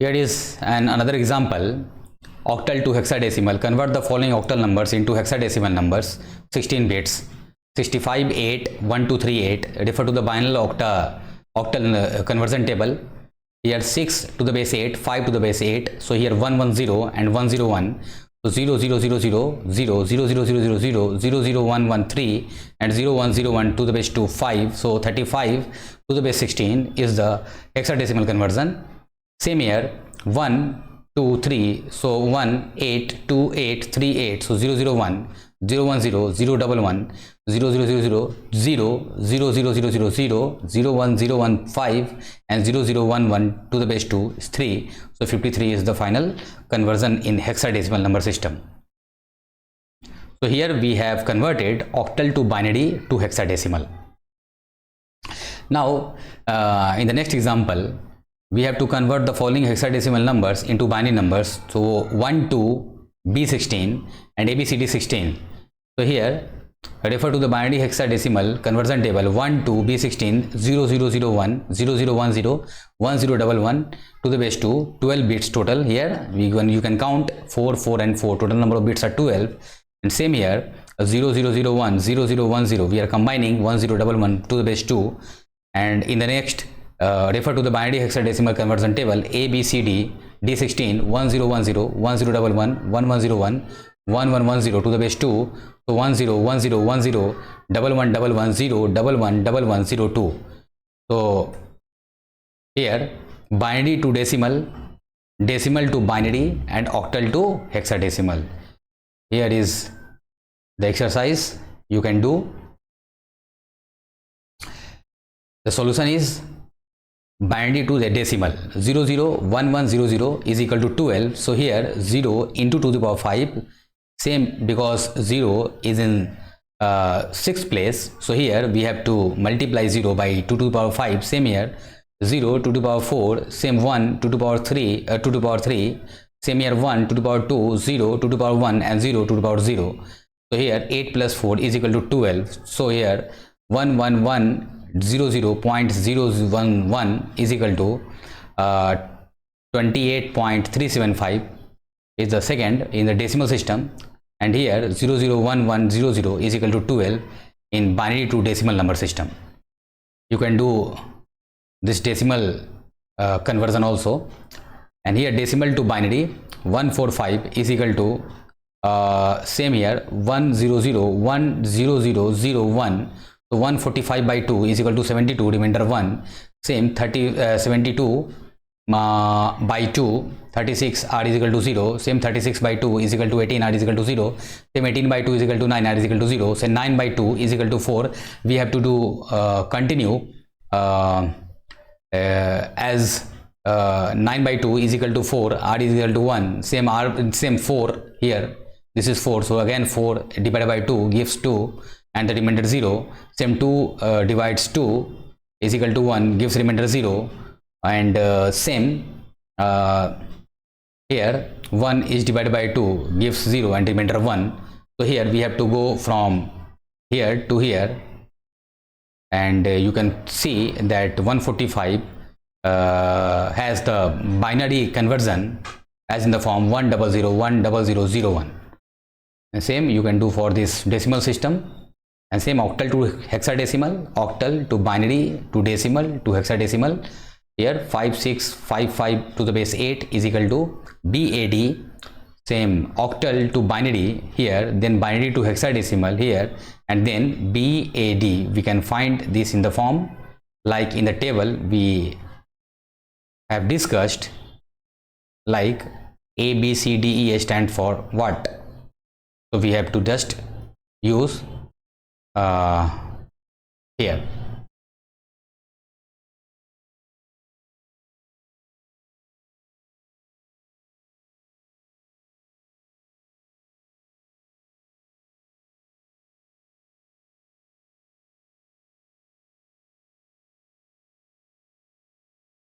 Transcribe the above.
Here is another example. Octal to hexadecimal. Convert the following octal numbers into hexadecimal numbers. 16 bits. 65, 8, 1, 2, 3, 8. Refer to the binary octal conversion table. Here 6 to the base 8, 5 to the base 8. So here 110 and 101. So 0, 0, 0, 0, 0, 0, 0, 0, 0, 0, 0, 0, 1, 1, 3 and 0, 1, 0, 1 to the base 2, 5. So 35 to the base 16 is the hexadecimal conversion. Same here 1, 2, 3. So 1, 8, 2, 8, 3, 8. So 0, 0, 1, 0, 1, 0, 0, 1, 1, 0, 0, 0, 0, 0, 0, 0, 0, 0, 0, 0, 1, 0, 1, 5 and 0, 0, 1, 1 to the base 2 is 3. So 53 is the final conversion in hexadecimal number system. So here we have converted octal to binary to hexadecimal. Now in the next example, we have to convert the following hexadecimal numbers into binary numbers. So 1 to B16 and ABCD 16. So here refer to the binary hexadecimal conversion table. 1 to B16 0001 0010 1011 to the base 2, 12 bits total. Here you can count 4, 4 and 4. Total number of bits are 12. And same here 0001 0010. We are combining 1011 to the base 2. And in the next refer to the binary hexadecimal conversion table. ABCD D16 1010 1011 1101 1110 to the base 2. So 10 10 10 1111 1111 So here binary to decimal, decimal to binary and octal to hexadecimal. Here is the exercise you can do. The solution is binary to the decimal. 001100 is equal to 12. So here 0 into 2 to the power 5. Same, because 0 is in 6th place. So here we have to multiply 0 by 2 to the power 5. Same here 0 to the power 4. Same 1 to the power 3 to the power 3. Same here 1 to the power 2, 0 to the power 1 and 0 to the power 0. So here 8 plus 4 is equal to 12. So here 11100.011 is equal to 28.375 is the second in the decimal system. And here 001100 is equal to 12 in binary to decimal number system. You can do this decimal conversion also. And here decimal to binary 145 is equal to same here 1001001. So 145 by 2 is equal to 72, remainder 1. Same 72 by 2, 36 r is equal to 0. Same 36 by 2 is equal to 18 r is equal to 0. Same 18 by 2 is equal to 9 r is equal to 0. Say 9 by 2 is equal to 4. We have to do continue as 9 by 2 is equal to 4, r is equal to 1. Same 4 here. This is 4. So again 4 divided by 2 gives 2 and the remainder 0. Same 2 divides 2 is equal to 1 gives remainder 0. And same here 1 is divided by 2 gives 0 and remainder 1. So here we have to go from here to here, and you can see that 145 has the binary conversion as in the form 1001001. And same you can do for this decimal system. And same octal to hexadecimal, octal to binary to decimal to hexadecimal. Here 5655 to the base 8 is equal to BAD. Same octal to binary here, then binary to hexadecimal here, and then BAD. We can find this in the form like in the table we have discussed, like ABCDE stand for what. So we have to just use here.